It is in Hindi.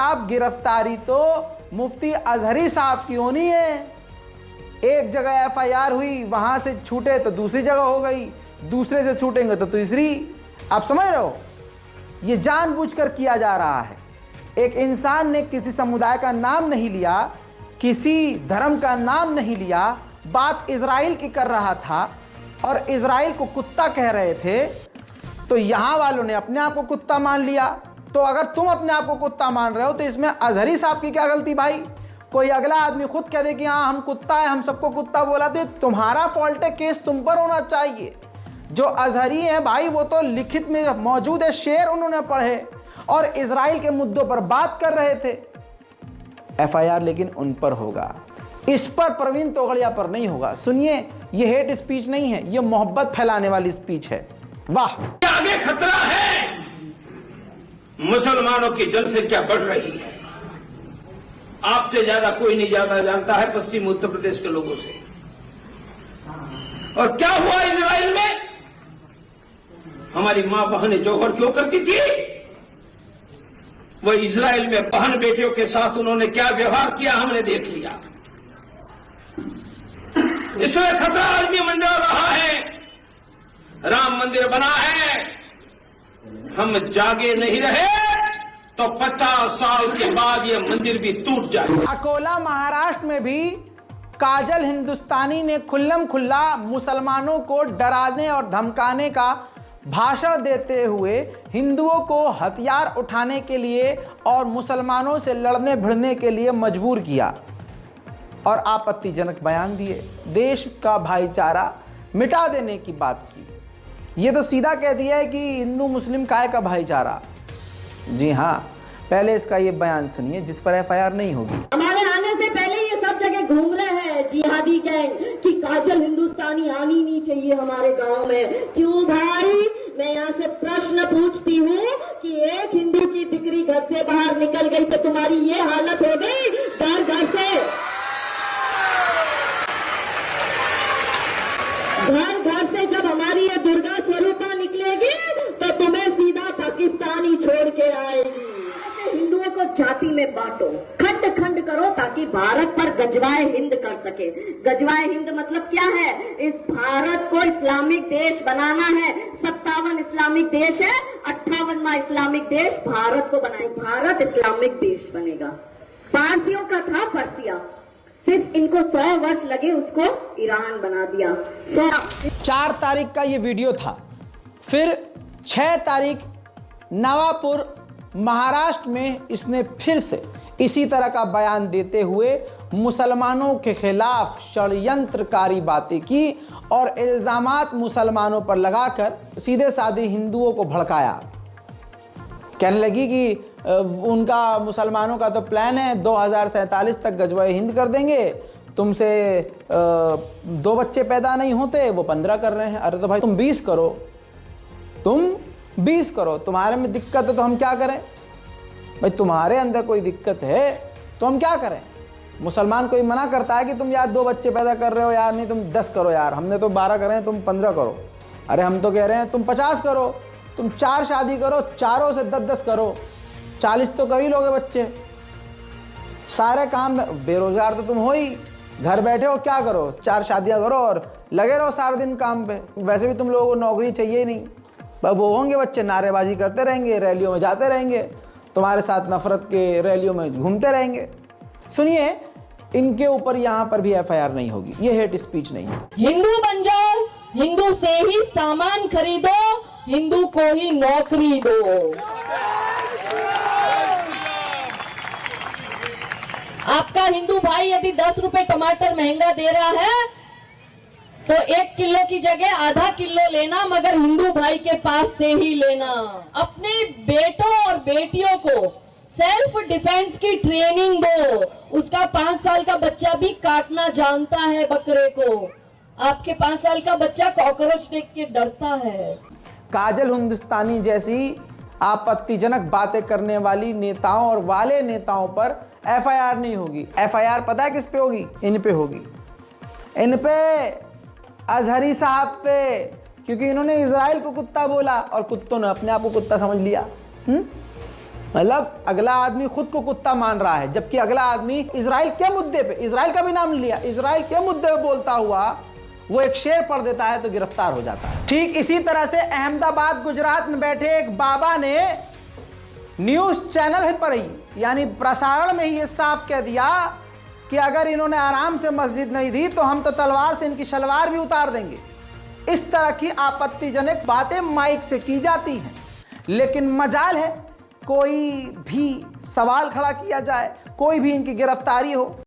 साहब गिरफ्तारी तो मुफ्ती अजहरी साहब की होनी है। एक जगह एफआईआर हुई, वहां से छूटे तो दूसरी जगह हो गई, दूसरे से छूटेंगे तो तीसरी। आप समझ रहे हो, ये जानबूझकर किया जा रहा है। एक इंसान ने किसी समुदाय का नाम नहीं लिया, किसी धर्म का नाम नहीं लिया, बात इजराइल की कर रहा था और इजराइल को कुत्ता कह रहे थे, तो यहां वालों ने अपने आप को कुत्ता मान लिया। तो अगर तुम अपने आप को कुत्ता मान रहे हो तो इसमें अजहरी साहब की क्या गलती भाई? कोई अगला आदमी खुद कह दे कि हाँ हम कुत्ता है, हम सबको कुत्ता बोला, तो तुम्हारा फॉल्ट है, केस तुम पर होना चाहिए। जो अजहरी है भाई वो तो लिखित में मौजूद है, शेर उन्होंने पढ़े और इजराइल के मुद्दों पर बात कर रहे थे। एफआईआर लेकिन उन पर होगा, इस पर प्रवीण तोगड़िया पर नहीं होगा। सुनिए, ये हेट स्पीच नहीं है, ये मोहब्बत फैलाने वाली स्पीच है। वाह, आगे खतरा है, मुसलमानों की जनसंख्या बढ़ रही है। आपसे ज्यादा कोई नहीं ज्यादा जानता है पश्चिम उत्तर प्रदेश के लोगों से। और क्या हुआ इजराइल में? हमारी मां बहनें जौहर क्यों करती थी? वो इजराइल में बहन बेटियों के साथ उन्होंने क्या व्यवहार किया हमने देख लिया। इसमें खतरा आदमी मंडरा रहा है। राम मंदिर बना है, हम जागे नहीं रहे तो 50 साल के बाद ये मंदिर भी टूट जाए। अकोला महाराष्ट्र में भी काजल हिंदुस्तानी ने खुल्लम खुल्ला मुसलमानों को डराने और धमकाने का भाषण देते हुए हिंदुओं को हथियार उठाने के लिए और मुसलमानों से लड़ने भिड़ने के लिए मजबूर किया और आपत्तिजनक बयान दिए। देश का भाईचारा मिटा देने की बात की। ये तो सीधा कह दिया है कि हिंदू मुस्लिम काय का भाईचारा। जी हाँ, पहले इसका ये बयान सुनिए जिस पर एफआईआर नहीं होगी। हमारे आने से पहले ये सब जगह घूम रहे हैं जिहादी गैंग कि काजल हिंदुस्तानी आनी नहीं चाहिए हमारे गांव में। क्यों भाई? मैं यहाँ से प्रश्न पूछती हूँ कि एक हिंदू की दिकरी घर से बाहर निकल गई तो तुम्हारी ये हालत हो गई घर घर से जब हमारी ये दुर्गा स्वरूपा निकलेगी तो तुम्हें सीधा पाकिस्तानी छोड़ के आएगी। ऐसे हिंदुओं को जाति में बांटो, खंड खंड करो ताकि भारत पर गजवाए हिंद कर सके। गजवाए हिंद मतलब क्या है? इस भारत को इस्लामिक देश बनाना है। 57 इस्लामिक देश है, 58वां इस्लामिक देश भारत को बनाए। भारत इस्लामिक देश बनेगा। पारसियों का था पर्सिया, सिर्फ इनको 100 वर्ष लगे उसको ईरान बना दिया। 4 तारीख का ये वीडियो था। फिर 6 तारीख नवापुर महाराष्ट्र में इसने फिर से इसी तरह का बयान देते हुए मुसलमानों के खिलाफ षड्यंत्रकारी बातें की और इल्जामात मुसलमानों पर लगाकर सीधे साधे हिंदुओं को भड़काया। कहने लगी कि उनका मुसलमानों का तो प्लान है 2047 तक गजवाए हिंद कर देंगे, तुमसे 2 बच्चे पैदा नहीं होते, वो 15 कर रहे हैं। अरे तो भाई तुम 20 करो, तुम 20 करो, तुम्हारे में दिक्कत है तो हम क्या करें भाई? तुम्हारे अंदर कोई दिक्कत है तो हम क्या करें? मुसलमान कोई मना करता है कि तुम यार 2 बच्चे पैदा कर रहे हो यार, नहीं तुम 10 करो यार, हमने तो 12 करे हैं, तुम 15 करो। अरे हम तो कह रहे हैं तुम 50 करो, तुम 4 शादी करो, चारों से 10-10 करो, 40 तो कर ही लोगे बच्चे। सारे काम, बेरोजगार तो तुम हो ही, घर बैठे हो, क्या करो? 4 शादियां करो और लगे रहो सारा दिन काम पे। वैसे भी तुम लोगों को नौकरी चाहिए ही नहीं, बस वो होंगे बच्चे, नारेबाजी करते रहेंगे, रैलियों में जाते रहेंगे, तुम्हारे साथ नफरत के रैलियों में घूमते रहेंगे। सुनिए, इनके ऊपर यहाँ पर भी एफआईआर नहीं होगी, ये हेट स्पीच नहीं है। हिंदू बन जाओ, हिंदू से ही सामान खरीदो, हिंदू को ही नौकरी दो। आपका हिंदू भाई यदि 10 रुपए टमाटर महंगा दे रहा है तो 1 किलो की जगह आधा किलो लेना, मगर हिंदू भाई के पास से ही लेना। अपने बेटों और बेटियों को सेल्फ डिफेंस की ट्रेनिंग दो। उसका 5 साल का बच्चा भी काटना जानता है बकरे को। आपके 5 साल का बच्चा कॉकरोच देख के डरता है। काजल हिंदुस्तानी जैसी आपत्तिजनक बातें करने वाली नेताओं और वाले नेताओं पर एफआईआर नहीं होगी। एफआईआर पता है किस पे होगी? इन पे होगी, इन पे, अजहरी साहब पे, क्योंकि इन्होंने इजराइल को कुत्ता बोला और कुत्तों ने अपने आप को कुत्ता समझ लिया। मतलब अगला आदमी खुद को कुत्ता मान रहा है, जबकि अगला आदमी इजराइल के मुद्दे पे, इजराइल का भी नाम लिया, इजराइल के मुद्दे पे बोलता हुआ वो एक शेर पढ़ देता है तो गिरफ्तार हो जाता है। ठीक इसी तरह से अहमदाबाद गुजरात में बैठे एक बाबा ने न्यूज चैनल पर ही यानी प्रसारण में ही ये साफ कह दिया कि अगर इन्होंने आराम से मस्जिद नहीं दी तो हम तो तलवार से इनकी शलवार भी उतार देंगे। इस तरह की आपत्तिजनक बातें माइक से की जाती हैं, लेकिन मजाल है कोई भी सवाल खड़ा किया जाए, कोई भी इनकी गिरफ्तारी हो